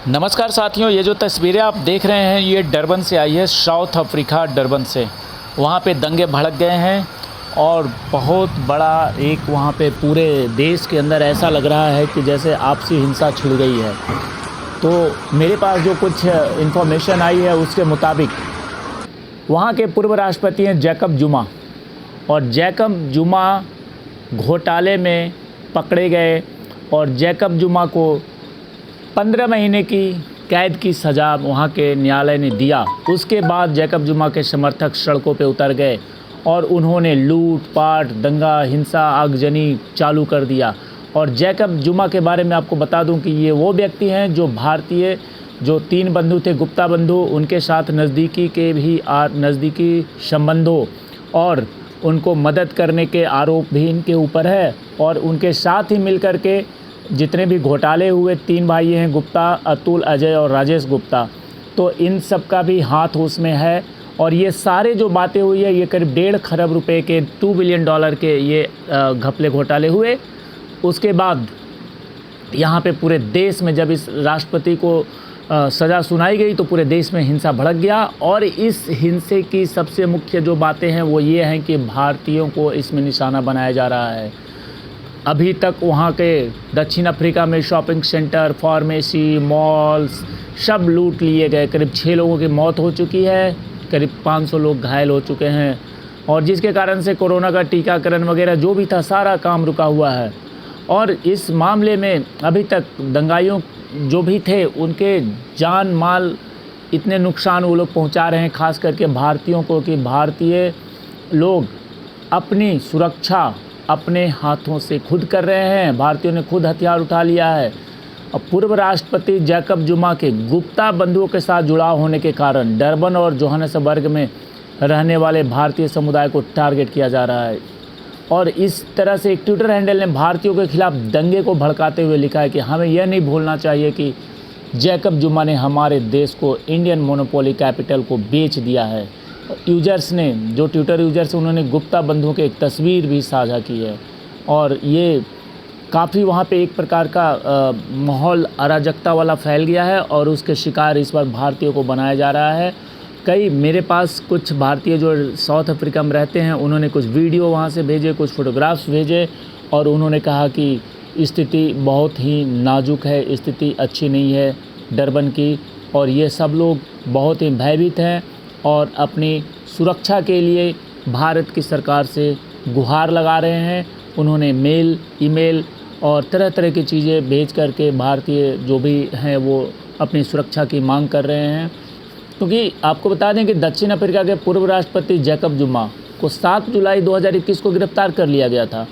नमस्कार साथियों, ये जो तस्वीरें आप देख रहे हैं ये डरबन से आई है, साउथ अफ्रीका डरबन से। वहाँ पे दंगे भड़क गए हैं और बहुत बड़ा एक वहाँ पे पूरे देश के अंदर ऐसा लग रहा है कि जैसे आपसी हिंसा छिड़ गई है। तो मेरे पास जो कुछ इन्फॉर्मेशन आई है उसके मुताबिक वहाँ के पूर्व राष्ट्रपति हैं जैकब जुमा, और जैकब जुमा घोटाले में पकड़े गए और जैकब जुमा को 15 महीने की कैद की सज़ा वहाँ के न्यायालय ने दिया। उसके बाद जैकब जुमा के समर्थक सड़कों पे उतर गए और उन्होंने लूट पाट, दंगा, हिंसा, आगजनी चालू कर दिया। और जैकब जुमा के बारे में आपको बता दूं कि ये वो व्यक्ति हैं जो भारतीय जो 3 बंधु थे, गुप्ता बंधु, उनके साथ नज़दीकी संबंधों और उनको मदद करने के आरोप भी इनके ऊपर है। और उनके साथ ही मिलकर के जितने भी घोटाले हुए 3 भाई हैं, गुप्ता, अतुल, अजय और राजेश गुप्ता, तो इन सब का भी हाथ उसमें है। और ये सारे जो बातें हुई है, ये करीब 1.5 खरब रुपए के, $2 बिलियन के ये घपले घोटाले हुए। उसके बाद यहाँ पे पूरे देश में जब इस राष्ट्रपति को सज़ा सुनाई गई तो पूरे देश में हिंसा भड़क गया। और इस हिंसे की सबसे मुख्य जो बातें हैं वो ये हैं कि भारतीयों को इसमें निशाना बनाया जा रहा है। अभी तक वहाँ के दक्षिण अफ्रीका में शॉपिंग सेंटर, फार्मेसी, मॉल्स सब लूट लिए गए। करीब 6 लोगों की मौत हो चुकी है, करीब 500 लोग घायल हो चुके हैं, और जिसके कारण से कोरोना का टीकाकरण वगैरह जो भी था सारा काम रुका हुआ है। और इस मामले में अभी तक दंगाइयों जो भी थे उनके जान माल इतने नुकसान वो लोग पहुँचा रहे हैं, ख़ास करके भारतीयों को, कि भारतीय लोग अपनी सुरक्षा अपने हाथों से खुद कर रहे हैं। भारतीयों ने खुद हथियार उठा लिया है। और पूर्व राष्ट्रपति जैकब जुमा के गुप्ता बंधुओं के साथ जुड़ाव होने के कारण डरबन और जोहान्सबर्ग में रहने वाले भारतीय समुदाय को टारगेट किया जा रहा है। और इस तरह से एक ट्विटर हैंडल ने भारतीयों के खिलाफ दंगे को भड़काते हुए लिखा है कि हमें यह नहीं भूलना चाहिए कि जैकब जुमा ने हमारे देश को इंडियन मोनोपोली कैपिटल को बेच दिया है। यूजर्स ने, जो ट्विटर यूजर्स, उन्होंने गुप्ता बंधुओं की एक तस्वीर भी साझा की है। और ये काफ़ी वहाँ पे एक प्रकार का माहौल अराजकता वाला फैल गया है और उसके शिकार इस बार भारतीयों को बनाया जा रहा है। मेरे पास कुछ भारतीय जो साउथ अफ्रीका में रहते हैं उन्होंने कुछ वीडियो वहाँ से भेजे, कुछ फ़ोटोग्राफ्स भेजे, और उन्होंने कहा कि स्थिति बहुत ही नाजुक है, स्थिति अच्छी नहीं है डरबन की, और ये सब लोग बहुत ही भयभीत हैं और अपनी सुरक्षा के लिए भारत की सरकार से गुहार लगा रहे हैं। उन्होंने मेल, ईमेल और तरह तरह की चीज़ें भेज करके भारतीय जो भी हैं वो अपनी सुरक्षा की मांग कर रहे हैं। क्योंकि आपको बता दें कि दक्षिण अफ्रीका के पूर्व राष्ट्रपति जैकब जुमा को 7 जुलाई 2021 को गिरफ्तार कर लिया गया था,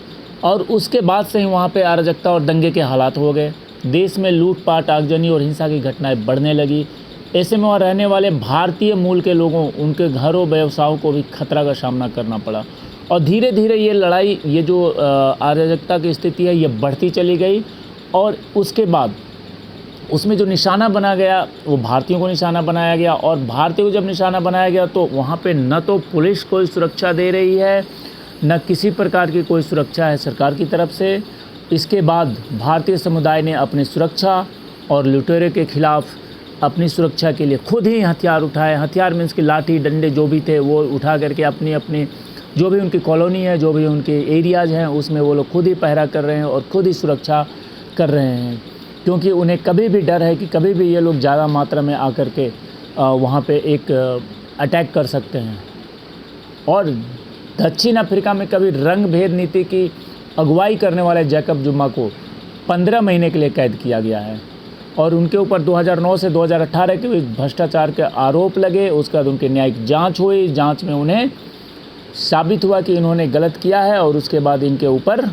और उसके बाद से ही वहाँ पे अराजकता और दंगे के हालात हो गए। देश में लूटपाट, आगजनी और हिंसा की घटनाएं बढ़ने लगी। ऐसे में वहाँ रहने वाले भारतीय मूल के लोगों, उनके घरों, व्यवसायों को भी खतरा का सामना करना पड़ा। और धीरे धीरे ये लड़ाई, ये जो अराजकता की स्थिति है, ये बढ़ती चली गई। और उसके बाद उसमें जो निशाना बना गया वो भारतीयों को निशाना बनाया गया। और भारतीयों को जब निशाना बनाया गया तो वहाँ पे न तो पुलिस कोई सुरक्षा दे रही है, न किसी प्रकार की कोई सुरक्षा है सरकार की तरफ से। इसके बाद भारतीय समुदाय ने अपनी सुरक्षा और लुटेरे के खिलाफ अपनी सुरक्षा के लिए खुद ही हथियार उठाए। हथियार मीन्स की लाठी, डंडे जो भी थे वो उठा करके अपनी अपनी जो भी उनकी कॉलोनी है, जो भी उनके एरियाज़ हैं, उसमें वो लोग खुद ही पहरा कर रहे हैं और खुद ही सुरक्षा कर रहे हैं। क्योंकि उन्हें कभी भी डर है कि कभी भी ये लोग ज़्यादा मात्रा में आकर के वहाँ पे एक अटैक कर सकते हैं। और दक्षिण अफ्रीका में कभी रंग भेद नीति की अगुवाई करने वाले जैकब जुमा को 15 महीने के लिए कैद किया गया है। और उनके ऊपर 2009 से 2018 के बीच भ्रष्टाचार के आरोप लगे। उसके बाद उनकी न्यायिक जांच हुई। जांच में उन्हें साबित हुआ कि इन्होंने गलत किया है, और उसके बाद इनके ऊपर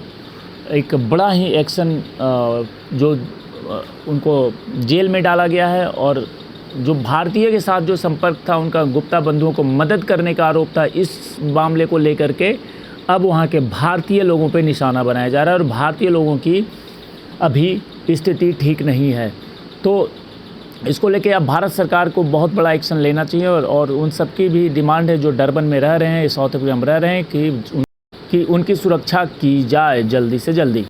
एक बड़ा ही एक्शन जो उनको जेल में डाला गया है। और जो भारतीय के साथ जो संपर्क था उनका, गुप्ता बंधुओं को मदद करने का आरोप था, इस मामले को लेकर के अब वहाँ के भारतीय लोगों पे निशाना बनाया जा रहा है। और भारतीय लोगों की अभी स्थिति ठीक नहीं है। तो इसको लेके अब भारत सरकार को बहुत बड़ा एक्शन लेना चाहिए। और उन सबकी भी डिमांड है जो डरबन में रह रहे हैं, साउथ अफ्रीका में रह रहे हैं, कि उनकी सुरक्षा की जाए जल्दी से जल्दी।